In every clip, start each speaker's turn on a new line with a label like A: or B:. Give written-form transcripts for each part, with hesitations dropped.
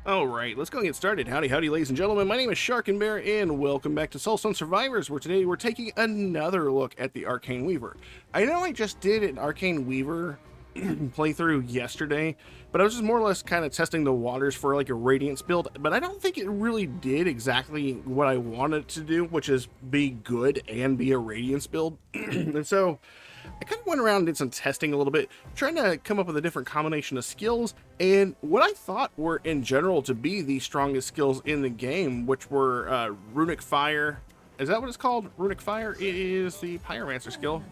A: Alright, let's go and get started. Howdy, howdy, ladies and gentlemen. My name is Sharkinbear, and welcome back to Soulstone Survivors, where today we're taking another look at the Arcane Weaver. I know I just did an Arcane Weaver playthrough yesterday, but I was just more or less kind of testing the waters for like a Radiance build, but I don't think it really did exactly what I wanted it to do, which is be good and be a Radiance build. And so I kind of went around and did some testing a little bit, trying to come up with a different combination of skills, and what I thought were in general to be the strongest skills in the game, which were Runic Fire. Is that what it's called? Runic Fire? It is the Pyromancer skill.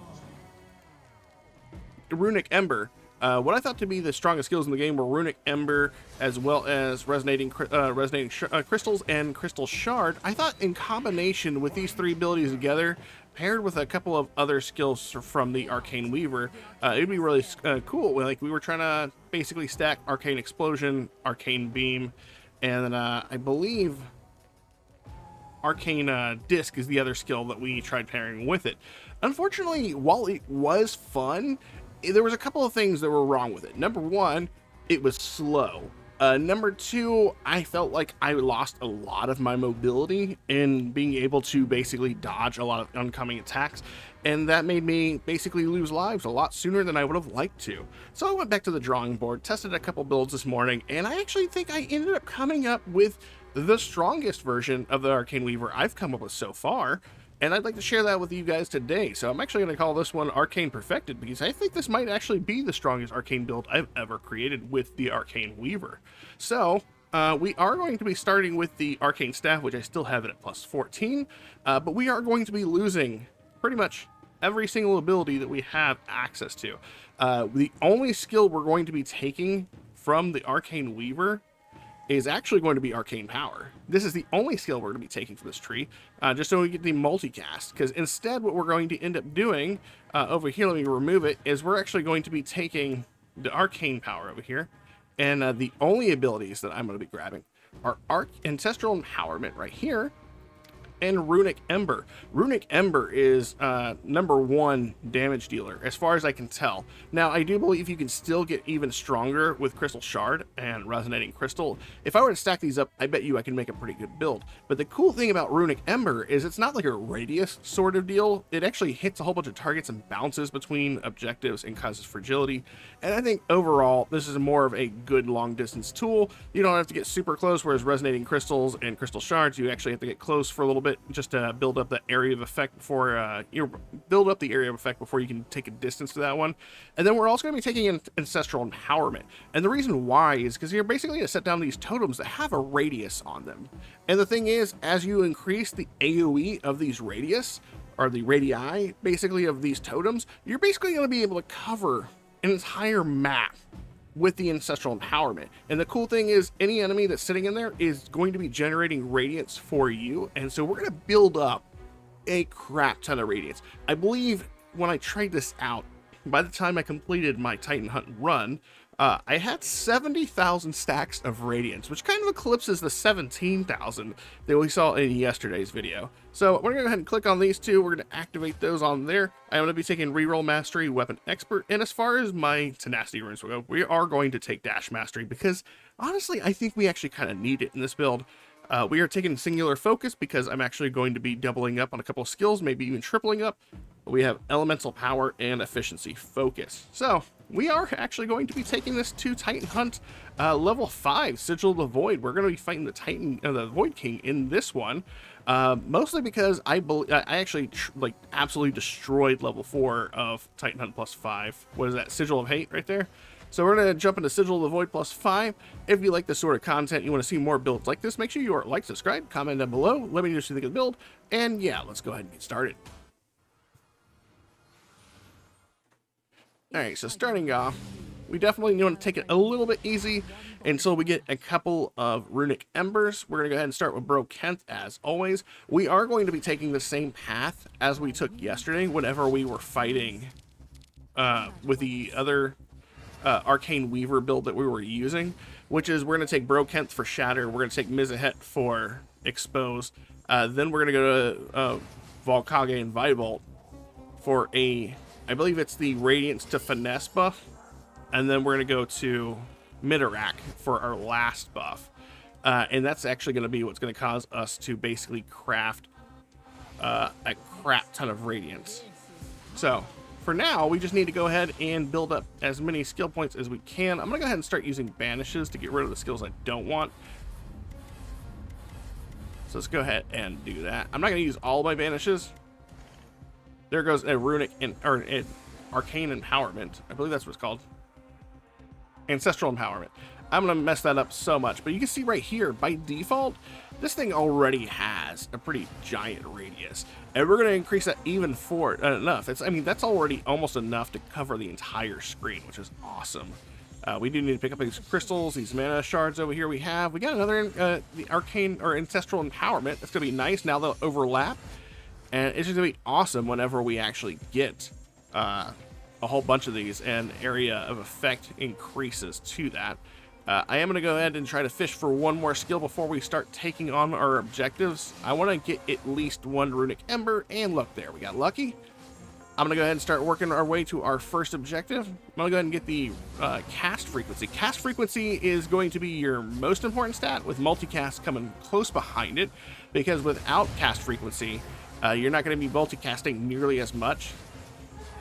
A: Runic Ember. What I thought to be the strongest skills in the game were Runic Ember, as well as Resonating Crystals and Crystal Shard. I thought in combination with these three abilities together, paired with a couple of other skills from the Arcane Weaver, it'd be really cool. Like, we were trying to basically stack Arcane Explosion, Arcane Beam, and then I believe Arcane Disc is the other skill that we tried pairing with it. Unfortunately, while it was fun, there was a couple of things that were wrong with it. Number one, it was slow. Number two, I felt like I lost a lot of my mobility in being able to basically dodge a lot of oncoming attacks, and that made me basically lose lives a lot sooner than I would have liked to. So I went back to the drawing board, tested a couple builds this morning, and I actually think I ended up coming up with the strongest version of the Arcane Weaver I've come up with so far. And I'd like to share that with you guys today. So I'm actually going to call this one Arcane Perfected, because I think this might actually be the strongest Arcane build I've ever created with the Arcane Weaver. So we are going to be starting with the Arcane Staff, which I still have it at plus 14. But we are going to be losing pretty much every single ability that we have access to. The only skill we're going to be taking from the Arcane Weaver is actually going to be Arcane Power. This is the only skill we're going to be taking from this tree, just so we get the multicast, because instead what we're going to end up doing over here, let me remove it, is we're actually going to be taking the Arcane Power over here, and the only abilities that I'm going to be grabbing are Ancestral Empowerment right here, and Runic Ember. Runic Ember is #1 damage dealer, as far as I can tell. Now, I do believe you can still get even stronger with Crystal Shard and Resonating Crystal. If I were to stack these up, I bet you I can make a pretty good build. But the cool thing about Runic Ember is it's not like a radius sort of deal. It actually hits a whole bunch of targets and bounces between objectives and causes fragility. And I think overall, this is more of a good long distance tool. You don't have to get super close, whereas Resonating Crystals and Crystal Shards, you actually have to get close for a little bit, just to build up the area of effect before you can take a distance to that one. And then we're also going to be taking an Ancestral Empowerment. And the reason why is because you're basically going to set down these totems that have a radius on them. And the thing is, as you increase the AoE of these radius, or the radii, basically, of these totems, you're basically going to be able to cover an entire map with the Ancestral Empowerment. And the cool thing is, any enemy that's sitting in there is going to be generating radiance for you, and so we're going to build up a crap ton of radiance. I believe when I tried this out, by the time I completed my Titan Hunt run, I had 70,000 stacks of radiance, which kind of eclipses the 17,000 that we saw in yesterday's video. So we're going to go ahead and click on these two. We're going to activate those on there. I'm going to be taking Reroll Mastery, Weapon Expert, and as far as my Tenacity runes will go, we are going to take Dash Mastery, because honestly, I think we actually kind of need it in this build. We are taking Singular Focus because I'm actually going to be doubling up on a couple of skills, maybe even tripling up. We have Elemental Power and Efficiency Focus. So we are actually going to be taking this to Titan Hunt level 5, Sigil of the Void. We're going to be fighting the Void King in this one, mostly because I actually absolutely destroyed level 4 of Titan Hunt plus 5. What is that? Sigil of Hate right there. So we're going to jump into Sigil of the Void plus 5. If you like this sort of content, you want to see more builds like this, make sure you are like, subscribe, comment down below, let me know what you think of the build, and yeah, let's go ahead and get started. Alright, so starting off, we definitely want to take it a little bit easy until we get a couple of Runic Embers. We're going to go ahead and start with Bro Kent as always. We are going to be taking the same path as we took yesterday whenever we were fighting with the other Arcane Weaver build that we were using, which is we're going to take Bro Kent for Shatter, we're going to take Mhyzahet for Expose, then we're going to go to Valkage Vyvolt for I believe it's the Radiance to Finesse buff, and then we're going to go to Midorahk for our last buff. And that's actually going to be what's going to cause us to basically craft a crap ton of radiance. So for now, we just need to go ahead and build up as many skill points as we can. I'm going to go ahead and start using banishes to get rid of the skills I don't want. So let's go ahead and do that. I'm not going to use all my banishes. There goes a runic arcane empowerment. I believe that's what it's called. Ancestral empowerment. I'm going to mess that up so much. But you can see right here, by default, this thing already has a pretty giant radius. And we're going to increase that even for enough. I mean, that's already almost enough to cover the entire screen, which is awesome. We do need to pick up these crystals, these mana shards over here we have. We got another the arcane or ancestral empowerment. That's going to be nice. Now they'll overlap. And it's just going to be awesome whenever we actually get a whole bunch of these and area of effect increases to that. I am going to go ahead and try to fish for one more skill before we start taking on our objectives. I want to get at least one runic ember, and look there, we got lucky. I'm going to go ahead and start working our way to our first objective. I'm going to go ahead and get the cast frequency. Cast frequency is going to be your most important stat, with multicast coming close behind it, because without cast frequency, you're not going to be multicasting nearly as much,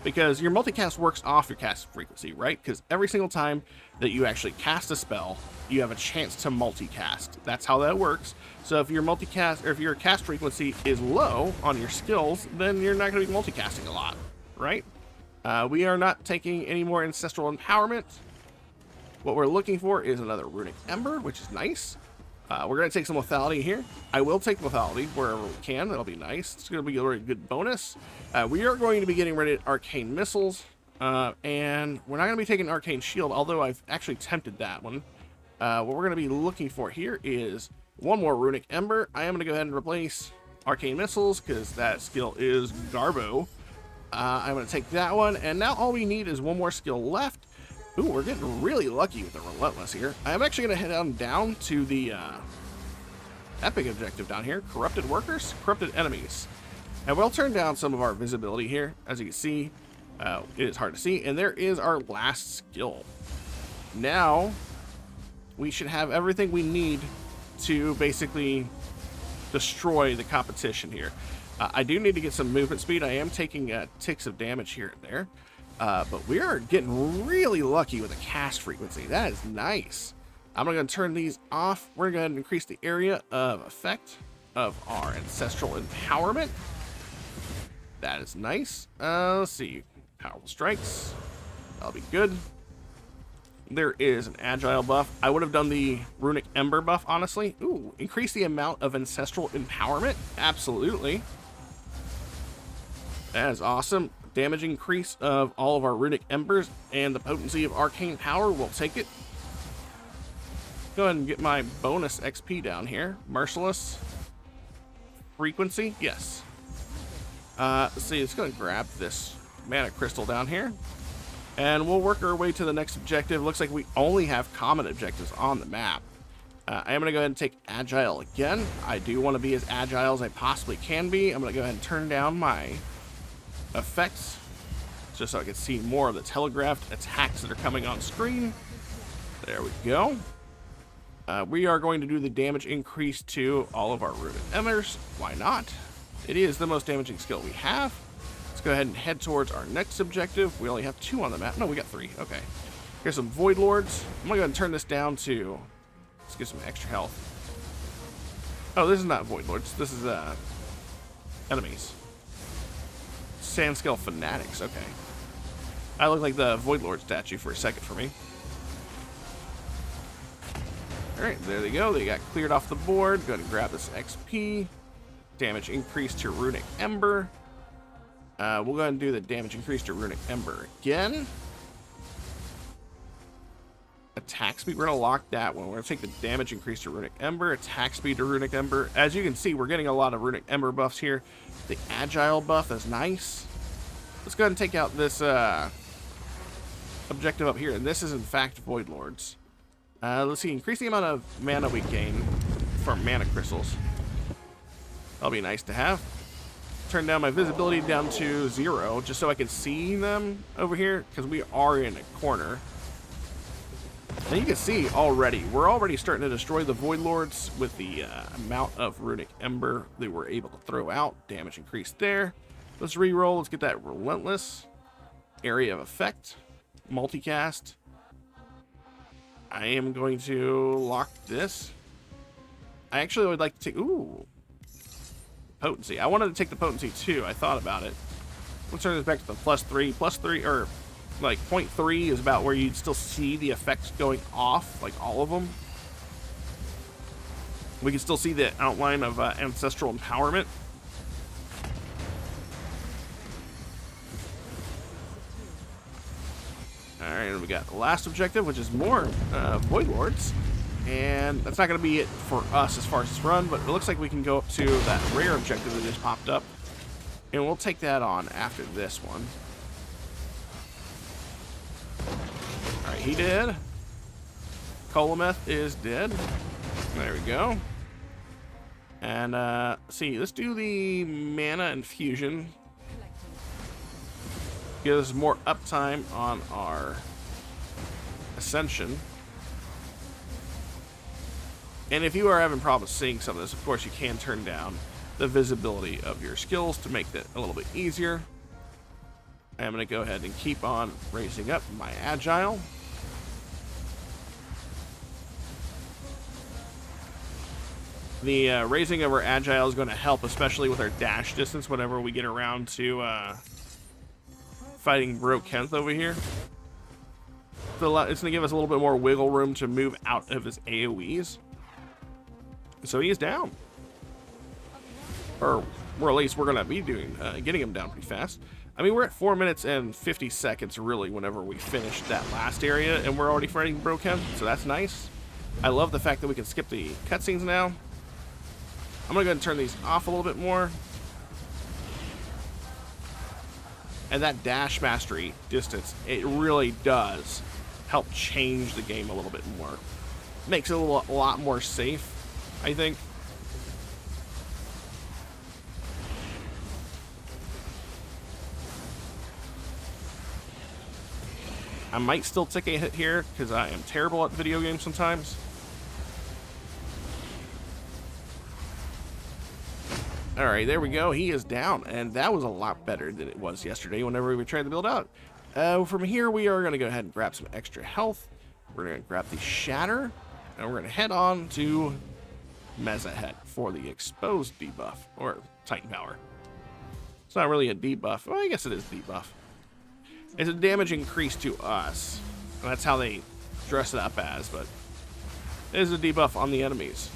A: because your multicast works off your cast frequency, right? Because every single time that you actually cast a spell, you have a chance to multicast. That's how that works. So if your multicast, or if your cast frequency is low on your skills, then you're not going to be multicasting a lot, right? We are not taking any more ancestral empowerment. What we're looking for is another runic ember, which is nice. We're going to take some lethality here. I will take lethality wherever we can. That'll be nice. It's going to be a very good bonus. We are going to be getting rid of arcane missiles. And we're not going to be taking arcane shield, although I've actually tempted that one. What we're going to be looking for here is one more runic ember. I am going to go ahead and replace arcane missiles because that skill is Garbo. I'm going to take that one. And now all we need is one more skill left. Ooh, we're getting really lucky with the Relentless here. I'm actually going to head on down to the epic objective down here. Corrupted workers, corrupted enemies. And we'll turn down some of our visibility here. As you can see, it is hard to see. And there is our last skill. Now, we should have everything we need to basically destroy the competition here. I do need to get some movement speed. I am taking ticks of damage here and there. But we are getting really lucky with a cast frequency. That is nice. I'm going to turn these off. We're going to increase the area of effect of our ancestral empowerment. That is nice. Let's see. Powerful strikes. That'll be good. There is an agile buff. I would have done the runic ember buff, honestly. Ooh, increase the amount of ancestral empowerment. Absolutely. That is awesome. Damage increase of all of our runic embers and the potency of arcane power. We'll take it. Go ahead and get my bonus XP down here. Merciless frequency. Yes. Let's see. It's going to grab this mana crystal down here. And we'll work our way to the next objective. Looks like we only have common objectives on the map. I am going to go ahead and take Agile again. I do want to be as agile as I possibly can be. I'm going to go ahead and turn down my effects just so I can see more of the telegraphed attacks that are coming on screen. There we go. We are going to do the damage increase to all of our runic embers. Why not? It is the most damaging skill we have. Let's go ahead and head towards our next objective. We only have 2 on the map. No, we got 3. Okay. Here's some Void Lords. I'm going to go ahead and turn this down to... Let's get some extra health. Oh, this is not Void Lords. This is enemies. Sandscale Fanatics. Okay. I look like the Void Lord statue for a second for me. Alright, there they go. They got cleared off the board. Go ahead and grab this XP. Damage increase to Runic Ember. We'll go ahead and do the damage increase to Runic Ember again. Attack speed, we're going to lock that one. We're going to take the damage increase to Runic Ember, attack speed to Runic Ember. As you can see, we're getting a lot of Runic Ember buffs here. The Agile buff is nice. Let's go ahead and take out this objective up here. And this is, in fact, Void Lords. Let's see, increase the amount of mana we gain from mana crystals. That'll be nice to have. Turn down my visibility down to 0, just so I can see them over here, because we are in a corner. And you can see already, we're already starting to destroy the Void Lords with the amount of Runic Ember they were able to throw out. Damage increased there. Let's re-roll. Let's get that Relentless. Area of Effect. Multicast. I am going to lock this. I actually would like to take... Ooh. Potency. I wanted to take the Potency too. I thought about it. Let's turn this back to the +3. +3, or like 0.3 is about where you'd still see the effects going off, like all of them. We can still see the outline of Ancestral Empowerment. Alright, and we got the last objective, which is more Void Lords. And that's not going to be it for us as far as this run, but it looks like we can go up to that rare objective that just popped up. And we'll take that on after this one. Alright, he did. Colameth is dead. There we go. And, see, let's do the Mana Infusion. Give us more uptime on our Ascension. And if you are having problems seeing some of this, of course, you can turn down the visibility of your skills to make that a little bit easier. I'm going to go ahead and keep on raising up my Agile. The raising of our Agile is going to help, especially with our dash distance whenever we get around to fighting Brokenth over here. So it's going to give us a little bit more wiggle room to move out of his AoEs. So he is down. Or at least we're going to be doing, getting him down pretty fast. I mean, we're at 4 minutes and 50 seconds, really, whenever we finished that last area, and we're already fighting Brokenth, so that's nice. I love the fact that we can skip the cutscenes now. I'm going to go ahead and turn these off a little bit more. And that dash mastery distance, it really does help change the game a little bit more. Makes it a lot more safe, I think. I might still take a hit here because I am terrible at video games sometimes. Alright, there we go. He is down, and that was a lot better than it was yesterday whenever we tried to build out. From here, we are going to go ahead and grab some extra health. We're going to grab the Shatter, and we're going to head on to Mhyzahet for the Exposed debuff, or Titan Power. It's not really a debuff. Well, I guess it is debuff. It's a damage increase to us, and that's how they dress it up as, but it is a debuff on the enemies.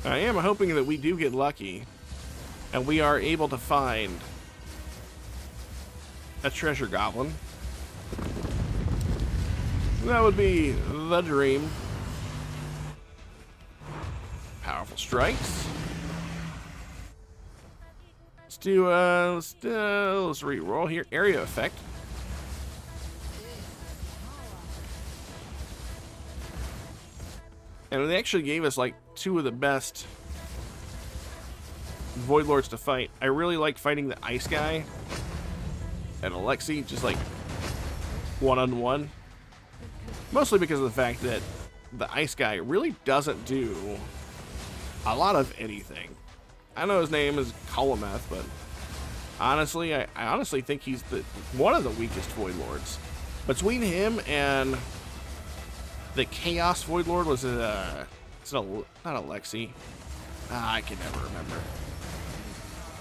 A: I am hoping that we do get lucky, and we are able to find a treasure goblin. That would be the dream. Powerful strikes. Let's re-roll here. Area effect. And they actually gave us like 2 of the best Void Lords to fight. I really like fighting the Ice Guy and Alexi, just like one-on-one. Mostly because of the fact that the Ice Guy really doesn't do a lot of anything. I know his name is Colameth, but honestly, I honestly think he's one of the weakest Void Lords. Between him and the Chaos Void Lord, was it not Alexi? I can never remember.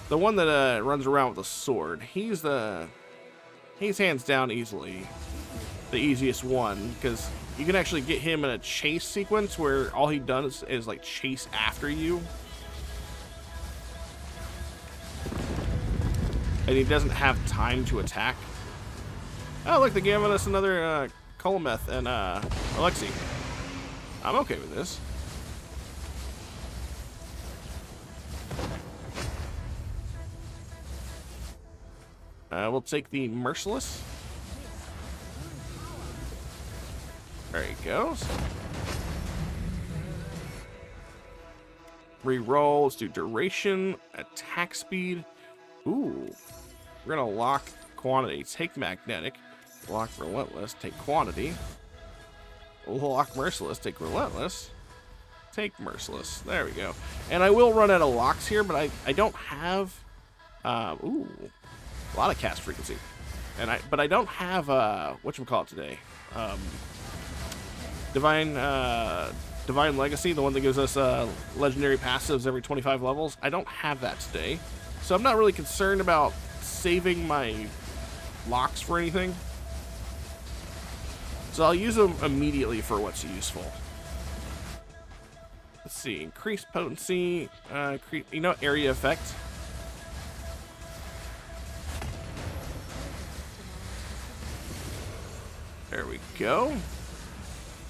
A: The one that runs around with a sword. He's hands down easily the easiest one, because you can actually get him in a chase sequence where all he does is like chase after you. And he doesn't have time to attack. Oh, look, they gave us another Colameth and Alexi. I'm okay with this. We'll take the Merciless. There he goes. Reroll. Let's do duration, attack speed. Ooh. We're going to lock quantity. Take magnetic. Lock Relentless, take Quantity. Lock Merciless, take Relentless. Take Merciless. There we go. And I will run out of locks here, but I don't have... ooh. A lot of cast frequency. But I don't have, whatchamacallit today? Divine Legacy, the one that gives us legendary passives every 25 levels. I don't have that today. So I'm not really concerned about saving my locks for anything. So I'll use them immediately for what's useful. Let's see, increased potency, area effect. There we go.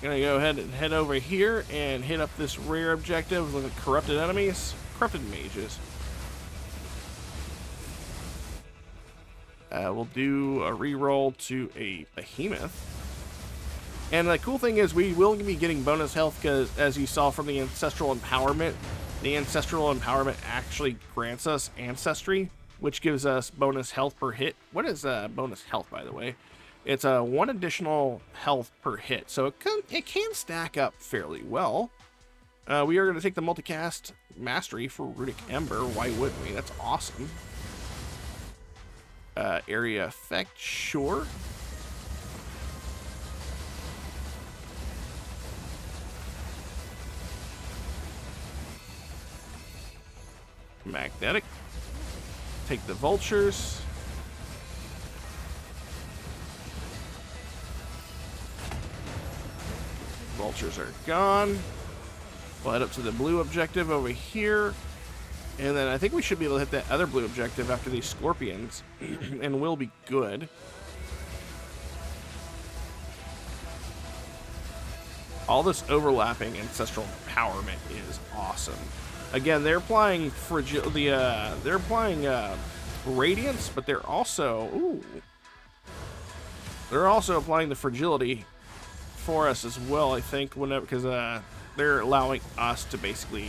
A: Gonna go ahead and head over here and hit up this rare objective. Look at corrupted enemies, corrupted mages. We'll do a reroll to a behemoth. And the cool thing is we will be getting bonus health because, as you saw from the Ancestral Empowerment, the Ancestral Empowerment actually grants us Ancestry, which gives us bonus health per hit. What is bonus health, by the way? It's 1 additional health per hit, so it can stack up fairly well. We are going to take the multicast mastery for Runic Ember. Why wouldn't we? That's awesome. Area effect, sure. Magnetic. Take the vultures. Vultures are gone. We'll head up to the blue objective over here. And then I think we should be able to hit that other blue objective after these scorpions. And we'll be good. All this overlapping ancestral empowerment is awesome. Again, they're applying radiance, but they're also applying the fragility for us as well, I think, because they're allowing us to basically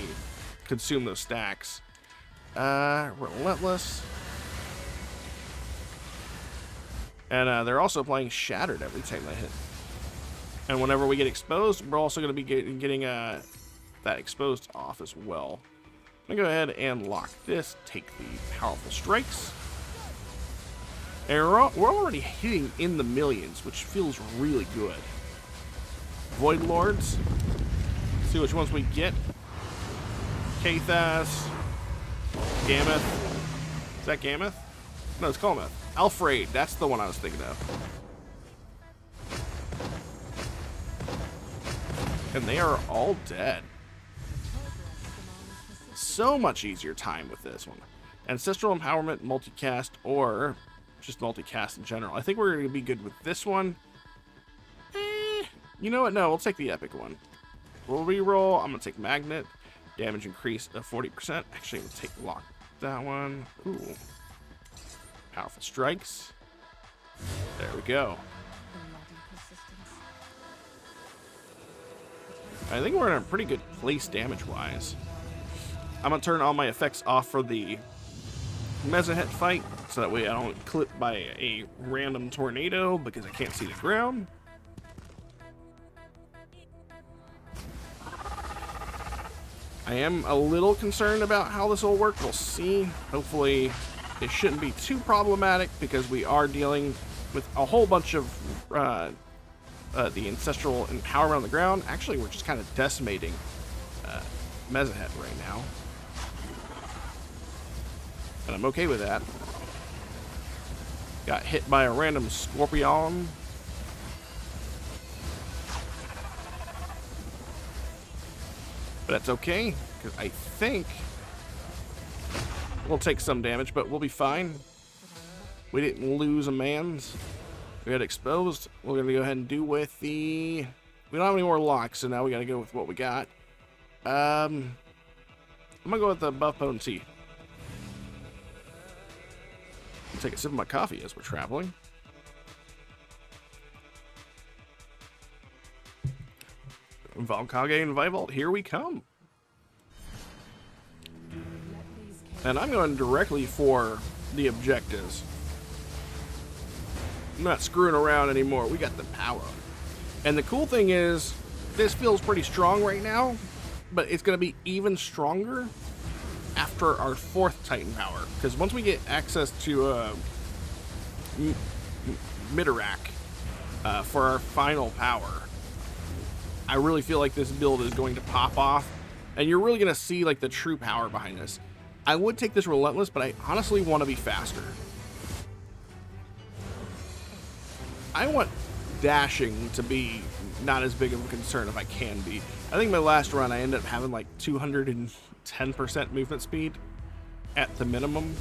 A: consume those stacks. Relentless. And they're also applying Shattered every time they hit. And whenever we get exposed, we're also going to be getting that exposed off as well. I'm going to go ahead and lock this, take the powerful strikes. And we're already hitting in the millions, which feels really good. Void Lords. See which ones we get. Kathas. Gameth. Is that Gameth? No, it's Colmeth. Alfred, that's the one I was thinking of. And they are all dead. So much easier time with this one. Ancestral Empowerment, multicast, or just multicast in general. I think we're going to be good with this one. You know what? No, we'll take the epic one. We'll reroll. I'm going to take Magnet. Damage increase of 40%. Actually, we'll take Lock that one. Ooh. Powerful strikes. There we go. I think we're in a pretty good place damage-wise. I'm going to turn all my effects off for the Mhyzahet fight, so that way I don't get clipped by a random tornado because I can't see the ground. I am a little concerned about how this will work. We'll see. Hopefully it shouldn't be too problematic because we are dealing with a whole bunch of the ancestral empowerment on the ground. Actually, we're just kind of decimating Mhyzahet right now. And I'm okay with that. Got hit by a random scorpion. But that's okay, because I think we'll take some damage, but we'll be fine. We didn't lose a man's. We got exposed. We're going to go ahead and do with the... We don't have any more locks, so now we got to go with what we got. I'm going to go with the buff potency. I'll take a sip of my coffee as we're traveling. Valkage Vyvolt, here we come. And I'm going directly for the objectives. I'm not screwing around anymore. We got the power. And the cool thing is, this feels pretty strong right now, but it's going to be even stronger after our 4th Titan power. Because once we get access to Midorahk for our final power, I really feel like this build is going to pop off, and you're really going to see like the true power behind this. I would take this Relentless, but I honestly want to be faster. I want dashing to be not as big of a concern if I can be. I think my last run I ended up having like 210% movement speed at the minimum.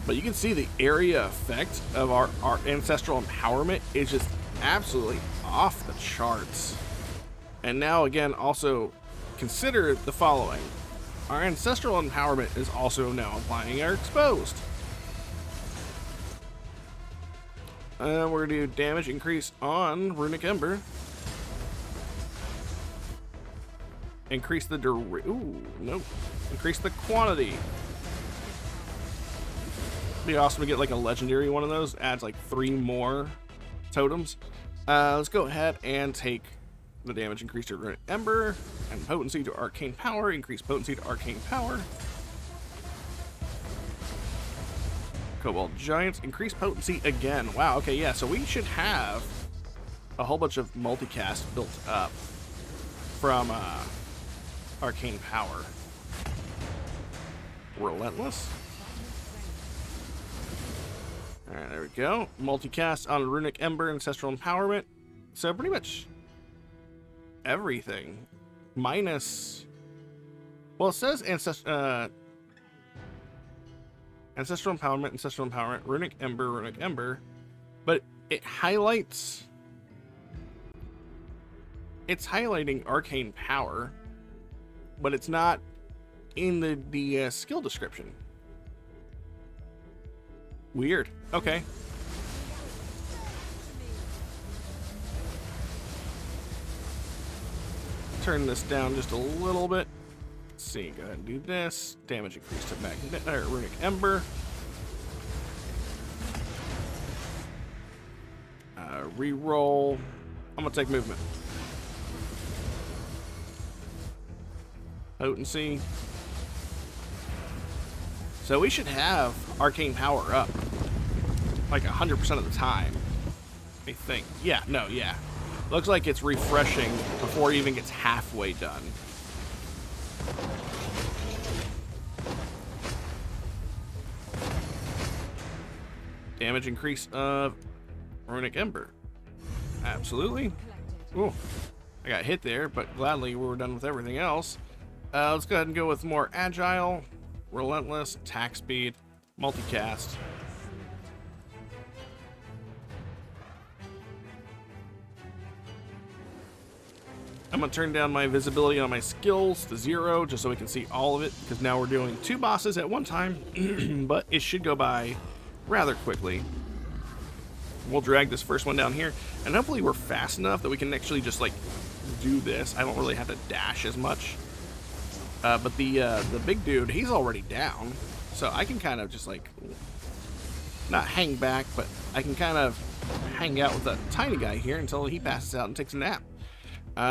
A: But you can see the area effect of our ancestral empowerment is just absolutely off the charts. And now again, also consider the following. Our ancestral empowerment is also now applying our exposed. We're going to do damage increase on Runic Ember. Increase the increase the quantity. Be awesome to get like a legendary one of those. Adds like 3 more totems. Let's go ahead and take the damage increase to Runic Ember and potency to Arcane Power. Increase potency to Arcane Power. Cobalt Giants, increase potency again. Wow, okay, yeah, so we should have a whole bunch of multicast built up from Arcane Power. Relentless. Alright, there we go. Multicast on Runic Ember, Ancestral Empowerment. So pretty much everything. Minus... Well, it says Ancestral Empowerment, Runic Ember, but it highlights... It's highlighting Arcane Power, but it's not in the skill description. Weird. Okay. Turn this down just a little bit. Let's see. Go ahead and do this. Damage increase to Runic Ember. Reroll. I'm gonna take movement. Potency. So we should have Arcane Power up like 100% of the time, I think. Yeah, no, yeah. Looks like it's refreshing before it even gets halfway done. Damage increase of Runic Ember. Absolutely. Ooh, I got hit there, but gladly we were done with everything else. Let's go ahead and go with more agile. Relentless, attack speed, multicast. I'm going to turn down my visibility on my skills to 0 just so we can see all of it, because now we're doing 2 bosses at one time, but it should go by rather quickly. We'll drag this first one down here, and hopefully we're fast enough that we can actually just like do this. I don't really have to dash as much. But the big dude, he's already down, so I can kind of just like, not hang back, but I can kind of hang out with the tiny guy here until he passes out and takes a nap.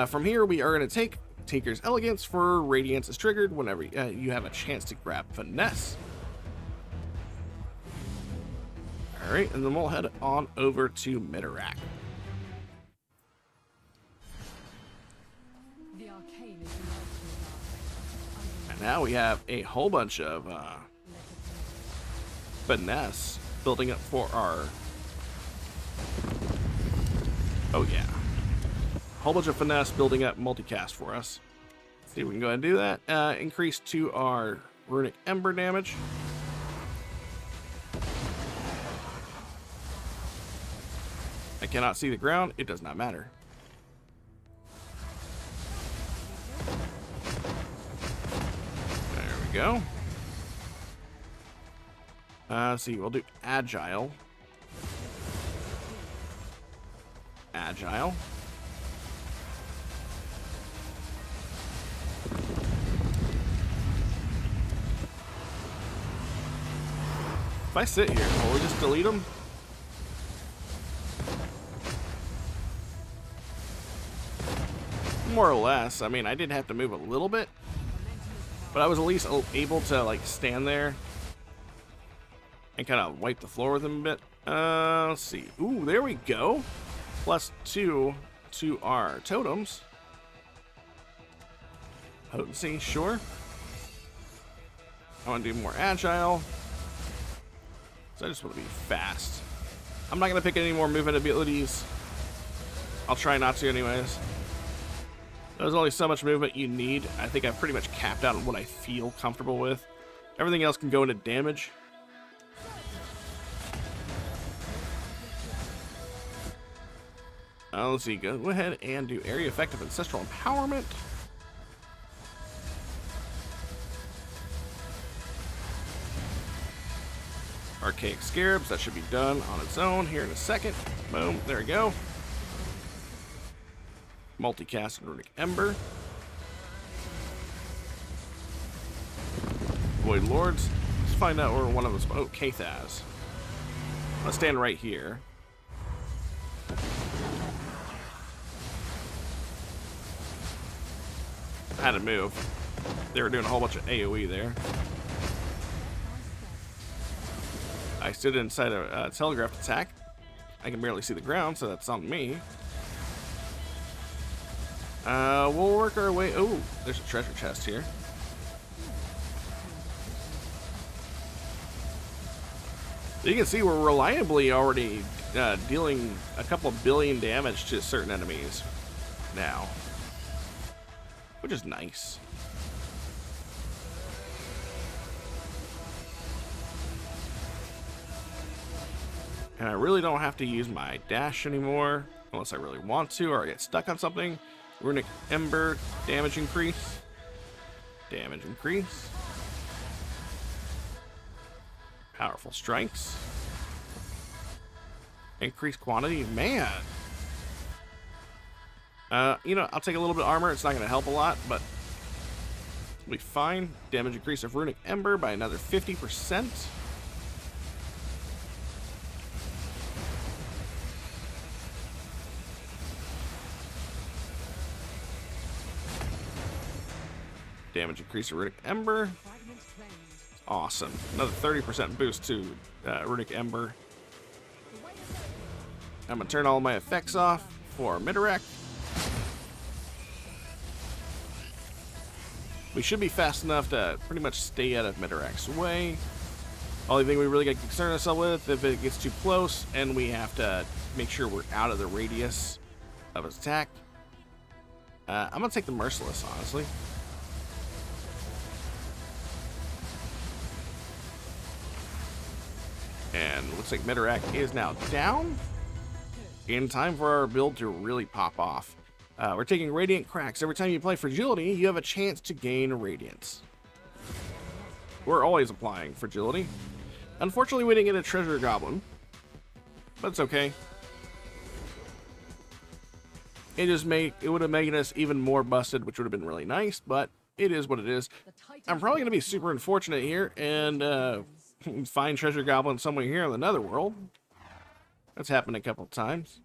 A: From here, we are going to take Tinker's Elegance for Radiance is triggered whenever you have a chance to grab Finesse. Alright, and then we'll head on over to Midorahk. And now we have a whole bunch of Finesse building up for our... Oh yeah. A whole bunch of Finesse building up multicast for us. Let's see if we can go ahead and do that. Increase to our Runic Ember damage. I cannot see the ground. It does not matter. There we go. Let's see, we'll do Agile. Agile. If I sit here, will we just delete them? More or less. I mean, I did have to move a little bit, but I was at least able to like stand there and kind of wipe the floor with them a bit. Let's see. Ooh, there we go. +2 to our totems. Potency, sure. I want to do more agile. So I just want to be fast. I'm not going to pick any more movement abilities. I'll try not to anyways. There's only so much movement you need. I think I've pretty much capped out on what I feel comfortable with. Everything else can go into damage. Let's see, go ahead and do area effective ancestral empowerment. Archaic scarabs, that should be done on its own here in a second. Boom, there we go. Multicast and Runic Ember. Void Lords. Let's find out where one of us. Oh, Kathaz. Let's stand right here. I had to move. They were doing a whole bunch of AoE there. I stood inside a telegraphed attack. I can barely see the ground, so that's on me. We'll work our way. Oh, there's a treasure chest here. You can see we're reliably already dealing a couple billion damage to certain enemies now, which is nice. And I really don't have to use my dash anymore, unless I really want to, or I get stuck on something. Runic Ember, damage increase. Damage increase. Powerful strikes. Increased quantity, man. You know, I'll take a little bit of armor. It's not going to help a lot, but it'll be fine. Damage increase of Runic Ember by another 50%. Damage increase of Runic Ember. Awesome. Another 30% boost to Runic Ember. I'm going to turn all my effects off for Midorahk. We should be fast enough to pretty much stay out of Midorahk's way. Only thing we really got to concern ourselves with, if it gets too close and we have to make sure we're out of the radius of his attack. I'm going to take the Merciless, honestly. And it looks like Midorahk is now down. In time for our build to really pop off. We're taking Radiant Cracks. Every time you play Fragility, you have a chance to gain Radiance. We're always applying Fragility. Unfortunately, we didn't get a Treasure Goblin. But it's okay. It would have made us even more busted, which would have been really nice, but it is what it is. I'm probably going to be super unfortunate here and find Treasure Goblin somewhere here in the Netherworld. That's happened a couple of times.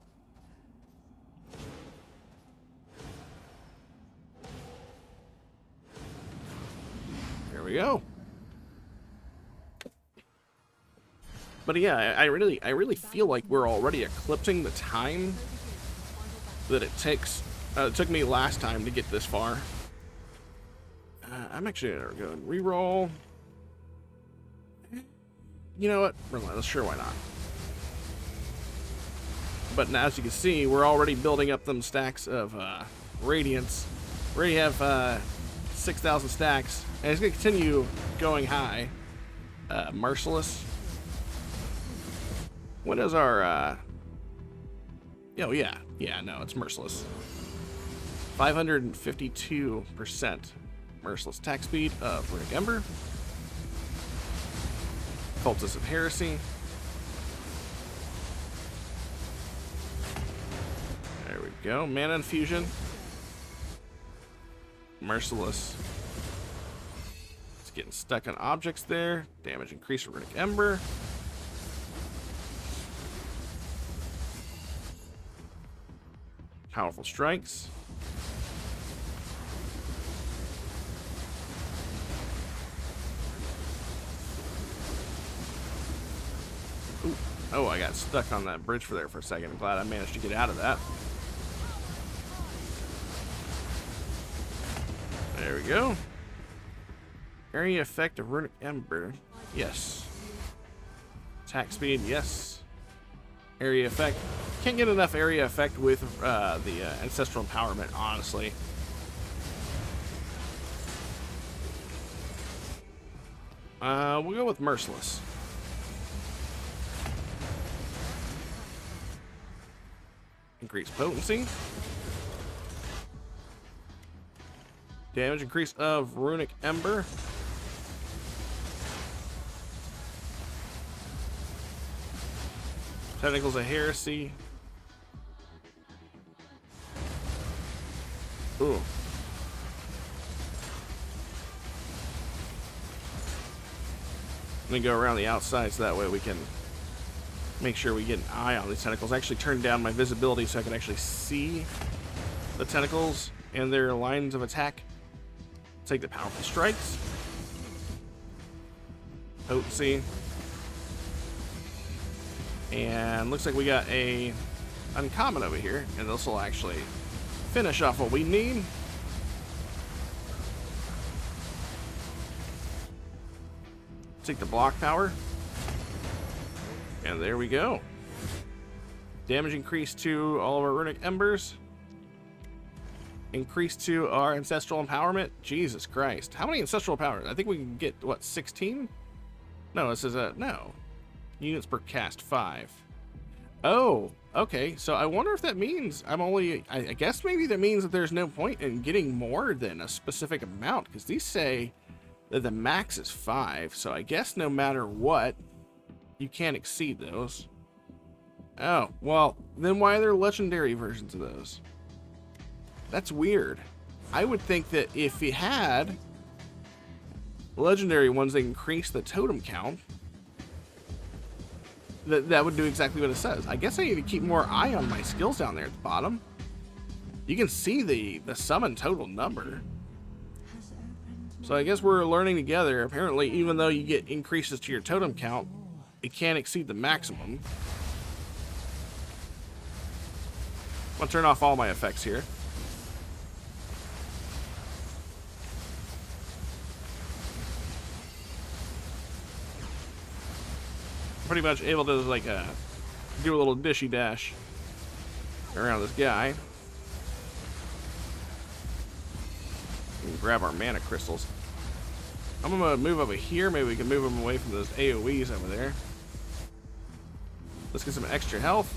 A: There we go. But yeah, I really feel like we're already eclipsing the time that it takes. It took me last time to get this far. I'm actually gonna go and reroll. You know what? Relentless, sure, why not? But now, as you can see, we're already building up them stacks of Radiance. We already have 6,000 stacks, and it's going to continue going high. Merciless. What is our... Oh, yeah. Yeah, no, it's Merciless. 552% Merciless attack speed of Runic Ember. Cultist of Heresy. There we go. Mana Infusion. Merciless. It's getting stuck on objects there. Damage increase for Runic Ember. Powerful strikes. Ooh. Oh, I got stuck on that bridge for a second. I'm glad I managed to get out of that. There we go. Area effect of Runic Ember. Yes. Attack speed. Yes. Area effect. Can't get enough area effect with the Ancestral Empowerment, honestly. We'll go with Merciless. Increase potency. Damage increase of Runic Ember. Tentacles of Heresy. Ooh. Let me go around the outside so that way we can make sure we get an eye on these tentacles. I actually turned down my visibility so I can actually see the tentacles and their lines of attack. Take the powerful strikes. Potency. And looks like we got a uncommon over here, and this will actually finish off what we need. Take the block power. And there we go. Damage increase to all of our Runic Embers. Increase to our Ancestral Empowerment. Jesus Christ. How many Ancestral Empowerment? I think we can get, what, 16? No, this is a... No. Units per cast, 5. Oh, okay. So I wonder if that means I'm only... I guess maybe that means that there's no point in getting more than a specific amount, because these say that the max is 5. So I guess no matter what, you can't exceed those. Oh, well, then why are there legendary versions of those? That's weird. I would think that if you had legendary ones that increase the totem count, that would do exactly what it says. I guess I need to keep more eye on my skills down there at the bottom. You can see the summon total number. So I guess we're learning together. Apparently, even though you get increases to your totem count, it can't exceed the maximum. I'm gonna turn off all my effects here. Pretty much able to like do a little dishy dash around this guy and grab our mana crystals. I'm gonna move over here. Maybe we can move them away from those AoEs over there. Let's get some extra health.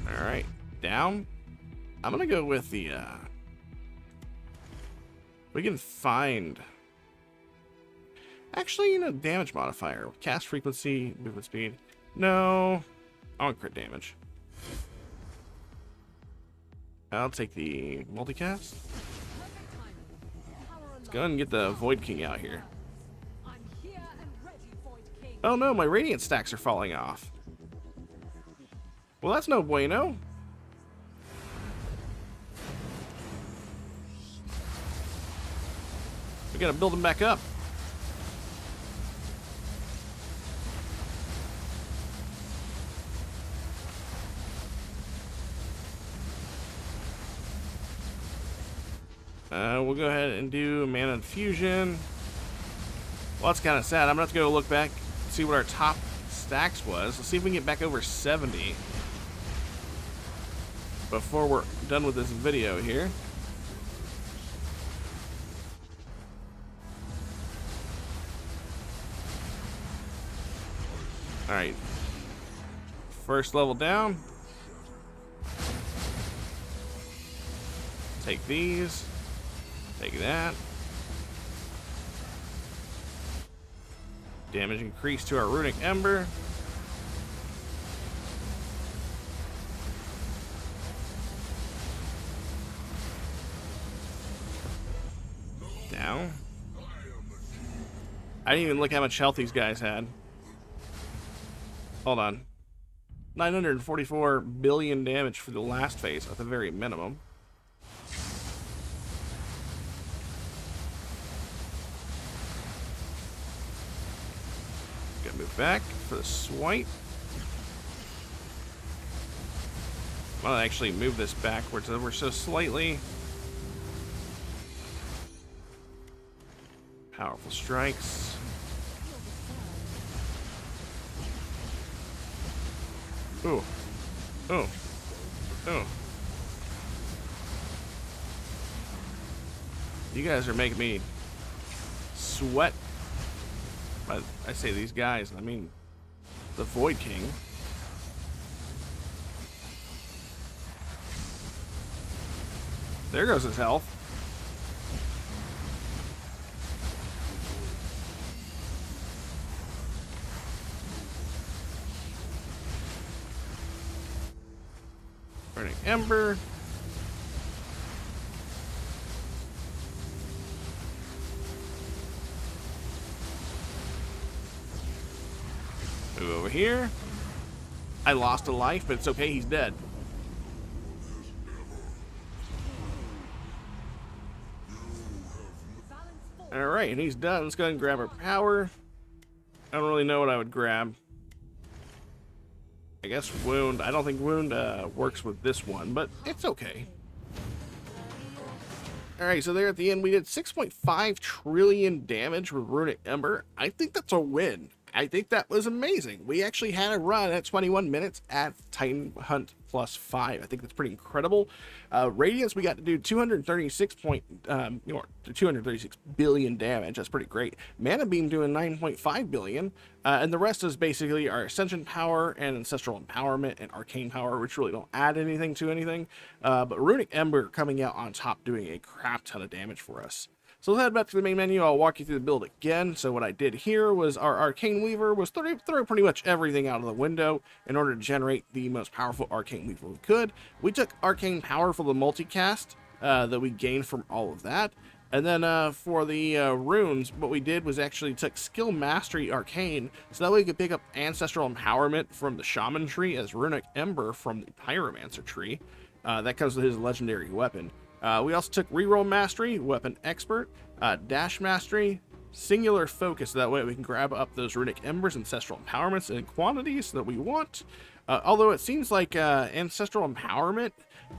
A: All right, down. I'm gonna go with the we can find... Actually, you know, damage modifier. Cast frequency, movement speed. No. I want crit damage. I'll take the multicast. Let's go ahead and get the Void King out here. Oh no, my Radiant stacks are falling off. Well, that's no bueno. We gotta build them back up. We'll go ahead and do Mana Infusion. Well, that's kind of sad. I'm gonna have to go look back and see what our top stacks was. Let's see if we can get back over 70 before we're done with this video here. Alright. First level down. Take these. Take that. Damage increase to our Runic Ember. Down. I didn't even look how much health these guys had. Hold on. 944 billion damage for the last phase at the very minimum. Gotta move back for the swipe. I'll actually move this backwards over so slightly. Powerful strikes. Ooh. Ooh. Ooh. You guys are making me sweat. But I say these guys, I mean the Void King. There goes his health. Burning Ember. Move over here. I lost a life, but it's okay, he's dead. Alright, and he's done. Let's go ahead and grab our power. I don't really know what I would grab. I guess Wound. I don't think Wound works with this one, but it's okay. Alright, so there at the end, we did 6.5 trillion damage with Runic Ember. I think that's a win. I think that was amazing. We actually had a run at 21 minutes at Titan Hunt +5. I think that's pretty incredible. Radiance, we got to do 236 billion damage. That's pretty great. Mana Beam doing 9.5 billion. And the rest is basically our Ascension Power and Ancestral Empowerment and Arcane Power, which really don't add anything to anything. But Runic Ember coming out on top doing a crap ton of damage for us. So let's head back to the main menu. I'll walk you through the build again. So what I did here was our Arcane Weaver was throw pretty much everything out of the window in order to generate the most powerful Arcane Weaver we could. We took Arcane Power for the multicast that we gained from all of that. And then for the runes, what we did was actually took Skill Mastery Arcane, so that way we could pick up Ancestral Empowerment from the Shaman tree as Runic Ember from the Pyromancer tree. That comes with his legendary weapon. We also took Reroll Mastery, Weapon Expert, Dash Mastery, Singular Focus, so that way we can grab up those Runic Embers, Ancestral Empowerments in quantities that we want. Although it seems like Ancestral Empowerment,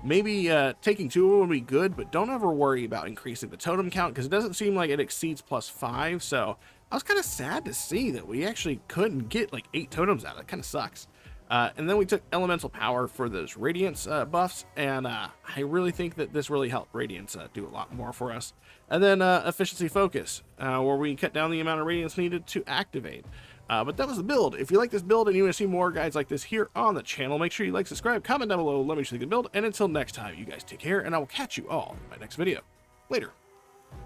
A: maybe taking 2 of them would be good, but don't ever worry about increasing the totem count, because it doesn't seem like it exceeds +5, so I was kind of sad to see that we actually couldn't get like 8 totems out of it. It kind of sucks. And then we took Elemental Power for those Radiance buffs, and I really think that this really helped Radiance do a lot more for us. And then Efficiency Focus, where we cut down the amount of Radiance needed to activate. But that was the build. If you like this build and you want to see more guides like this here on the channel, make sure you like, subscribe, comment down below, let me show you the build, and until next time, you guys take care, and I will catch you all in my next video. Later.